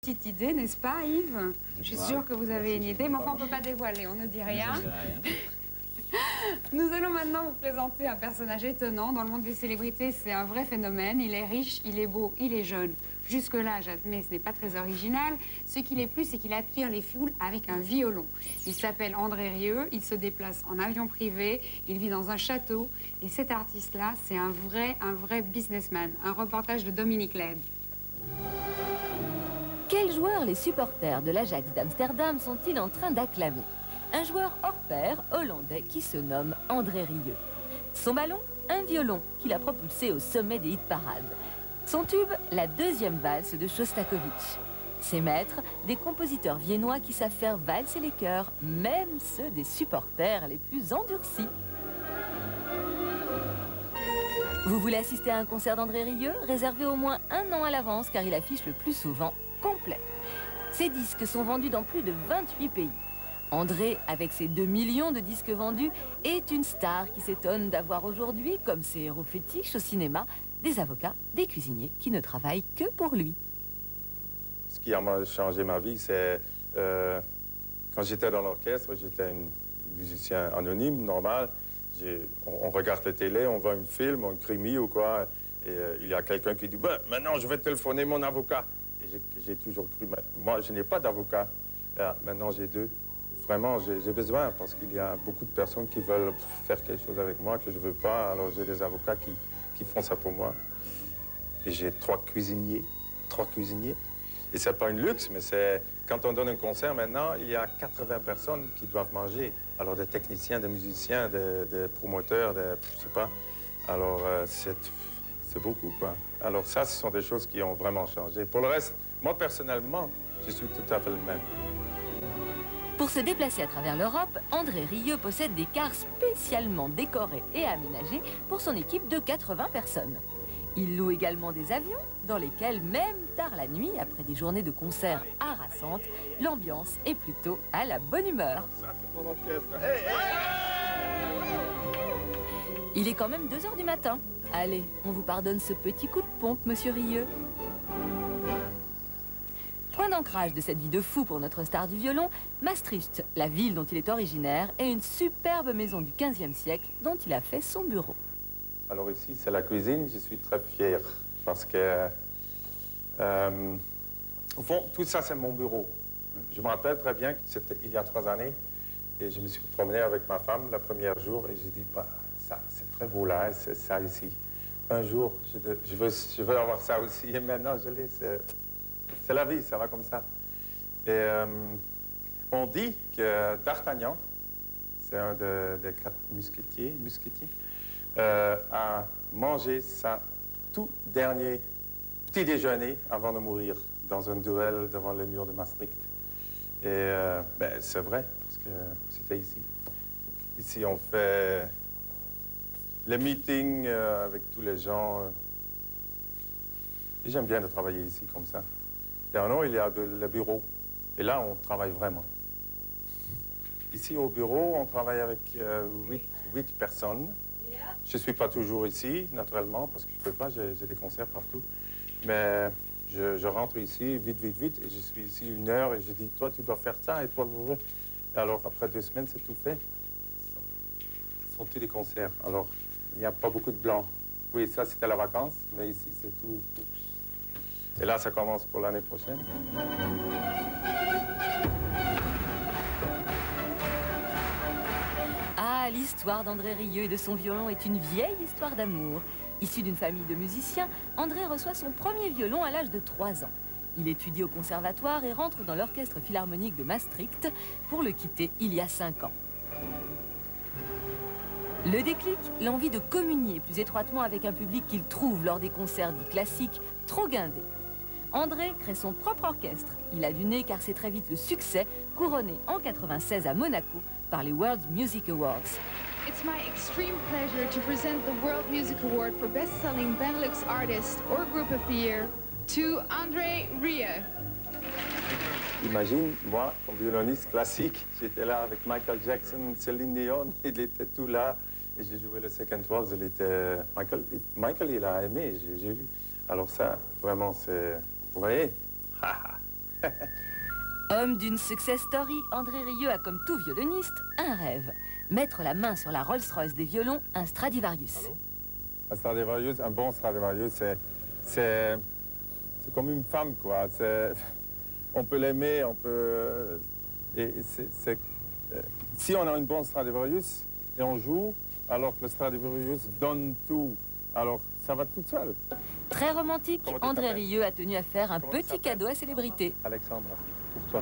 petite idée, n'est-ce pas, Yves? Je suis sûre que vous avez une idée, mais enfin, on ne peut pas dévoiler, on ne dit rien. Nous allons maintenant vous présenter un personnage étonnant. Dans le monde des célébrités, c'est un vrai phénomène. Il est riche, il est beau, il est jeune. Jusque-là, j'admets, ce n'est pas très original. Ce qu'il est plus, c'est qu'il attire les foules avec un violon. Il s'appelle André Rieu, il se déplace en avion privé, il vit dans un château. Et cet artiste-là, c'est un vrai businessman. Un reportage de Dominique Leb. Quels joueurs les supporters de l'Ajax d'Amsterdam sont-ils en train d'acclamer? Un joueur hors pair hollandais qui se nomme André Rieu. Son ballon, un violon qu'il a propulsé au sommet des hit-parades. Son tube, la deuxième valse de Shostakovich. Ses maîtres, des compositeurs viennois qui savent faire valser les cœurs, même ceux des supporters les plus endurcis. Vous voulez assister à un concert d'André Rieu? Réservez au moins 1 an à l'avance car il affiche le plus souvent complet. Ses disques sont vendus dans plus de 28 pays. André, avec ses 2 millions de disques vendus, est une star qui s'étonne d'avoir aujourd'hui, comme ses héros fétiches au cinéma, des avocats, des cuisiniers qui ne travaillent que pour lui. Ce qui a changé ma vie, c'est quand j'étais dans l'orchestre, j'étais un musicien anonyme, normal. On regarde la télé, on voit un film, un crime ou quoi, et il y a quelqu'un qui dit ben, « Maintenant, je vais téléphoner mon avocat ». Et j'ai toujours cru, moi, je n'ai pas d'avocat. Maintenant, j'ai 2. Vraiment, j'ai besoin parce qu'il y a beaucoup de personnes qui veulent faire quelque chose avec moi que je ne veux pas. Alors, j'ai des avocats qui font ça pour moi. Et j'ai 3 cuisiniers. 3 cuisiniers. Et c'est pas un luxe, mais c'est... Quand on donne un concert, maintenant, il y a 80 personnes qui doivent manger. Alors, des techniciens, des musiciens, des promoteurs, je sais pas. Alors, c'est beaucoup, quoi. Alors, ça, ce sont des choses qui ont vraiment changé. Pour le reste, moi, personnellement, je suis tout à fait le même. Pour se déplacer à travers l'Europe, André Rieu possède des cars spécialement décorés et aménagés pour son équipe de 80 personnes. Il loue également des avions dans lesquels, même tard la nuit, après des journées de concerts harassantes, l'ambiance est plutôt à la bonne humeur. Ça, c'est mon orchestre. Hey, hey! Il est quand même 2 h du matin. Allez, on vous pardonne ce petit coup de pompe, monsieur Rieu. Point d'ancrage de cette vie de fou pour notre star du violon, Maastricht, la ville dont il est originaire, est une superbe maison du XVe siècle dont il a fait son bureau. Alors ici, c'est la cuisine. Je suis très fier parce que, au fond, tout ça, c'est mon bureau. Je me rappelle très bien que c'était il y a 3 années et je me suis promené avec ma femme le premier jour et j'ai dit, bah, ça, c'est très beau là, c'est ça ici. Un jour, je veux avoir ça aussi et maintenant, je l'ai. C'est la vie, ça va comme ça. Et on dit que D'Artagnan, c'est un des 4 mousquetiers, a mangé sa tout dernier petit déjeuner avant de mourir dans un duel devant le mur de Maastricht. Et ben, c'est vrai, parce que c'était ici. Ici, on fait les meetings avec tous les gens. Et j'aime bien de travailler ici comme ça. Derrière nous, il y a le bureau. Et là, on travaille vraiment. Ici, au bureau, on travaille avec 8 personnes. Je ne suis pas toujours ici, naturellement, parce que je ne peux pas, j'ai des concerts partout. Mais je rentre ici, vite, et je suis ici 1 heure, et je dis, toi, tu dois faire ça, et toi, et alors, après 2 semaines, c'est tout fait. Ce sont tous des concerts. Alors, il n'y a pas beaucoup de blanc. Oui, ça, c'était la vacance, mais ici, c'est tout. Et là, ça commence pour l'année prochaine. Ah, l'histoire d'André Rieu et de son violon est une vieille histoire d'amour. Issu d'une famille de musiciens, André reçoit son premier violon à l'âge de 3 ans. Il étudie au conservatoire et rentre dans l'orchestre philharmonique de Maastricht pour le quitter il y a 5 ans. Le déclic, l'envie de communier plus étroitement avec un public qu'il trouve lors des concerts dits classiques trop guindés. André crée son propre orchestre. Il a du nez car c'est très vite le succès, couronné en 96 à Monaco par les World Music Awards. It's my extreme pleasure to present the World Music Award for Best-Selling Benelux Artist or Group of the Year to André Rieu. Imagine, moi, comme violoniste classique, j'étais là avec Michael Jackson, Céline Dion, il était tout là, et j'ai joué le Second Waltz, il était... Michael, il a aimé, j'ai vu. Alors ça, vraiment, c'est... Vous voyez? Homme d'une success story, André Rieu a, comme tout violoniste, un rêve. Mettre la main sur la Rolls-Royce des violons, un Stradivarius. Allô? Un Stradivarius, un bon Stradivarius, c'est comme une femme, quoi. On peut l'aimer, on peut... si on a une bonne Stradivarius et on joue, alors que le Stradivarius donne tout, alors ça va tout seul. Très romantique, André Rieu a tenu à faire un petit cadeau à célébrité. Alexandra, pour toi.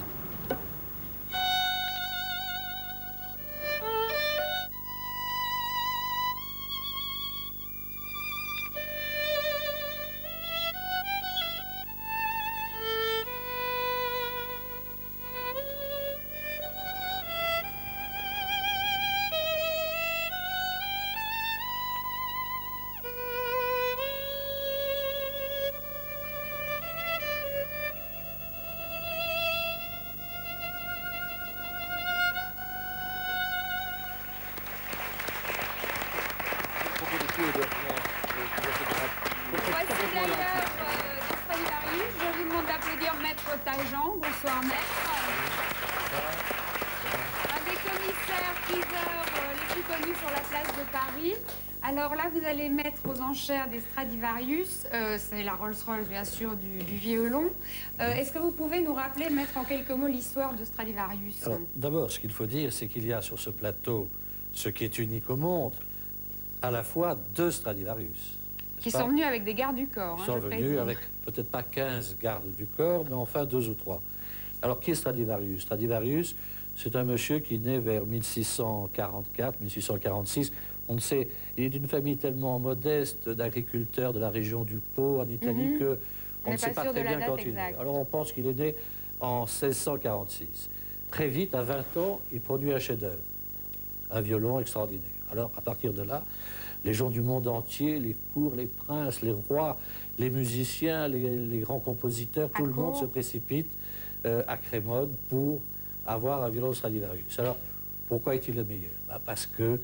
Voici d'ailleurs des Stradivarius. Je vous demande d'applaudir Maître Tajan. Bonsoir Maître. Un des commissaires priseurs les plus connus sur la place de Paris. Alors là, vous allez mettre aux enchères des Stradivarius. C'est la Rolls-Royce, bien sûr, du violon. Est-ce que vous pouvez nous rappeler, Maître, en quelques mots, l'histoire de Stradivarius? D'abord, ce qu'il faut dire, c'est qu'il y a sur ce plateau, ce qui est unique au monde, à la fois 2 Stradivarius. Qui sont venus avec des gardes du corps. Ils sont venus avec peut-être pas 15 gardes du corps, mais enfin 2 ou 3. Alors, qui est Stradivarius? Stradivarius, c'est un monsieur qui naît vers 1644, 1646. On ne sait, il est d'une famille tellement modeste d'agriculteurs de la région du Pô, en Italie, que on ne sait pas très bien quand il est né. Alors, on pense qu'il est né en 1646. Très vite, à 20 ans, il produit un chef-d'œuvre, un violon extraordinaire. Alors, à partir de là, les gens du monde entier, les cours, les princes, les rois, les musiciens, les grands compositeurs, tout le monde se précipite à Crémone pour avoir un violon Stradivarius. Alors, pourquoi est-il le meilleur? Parce que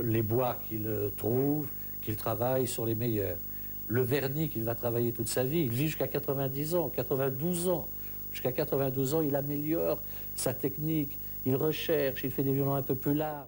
les bois qu'il trouve, qu'il travaille, sont les meilleurs. Le vernis qu'il va travailler toute sa vie, il vit jusqu'à 90 ans, 92 ans. Jusqu'à 92 ans, il améliore sa technique, il recherche, il fait des violons un peu plus larges.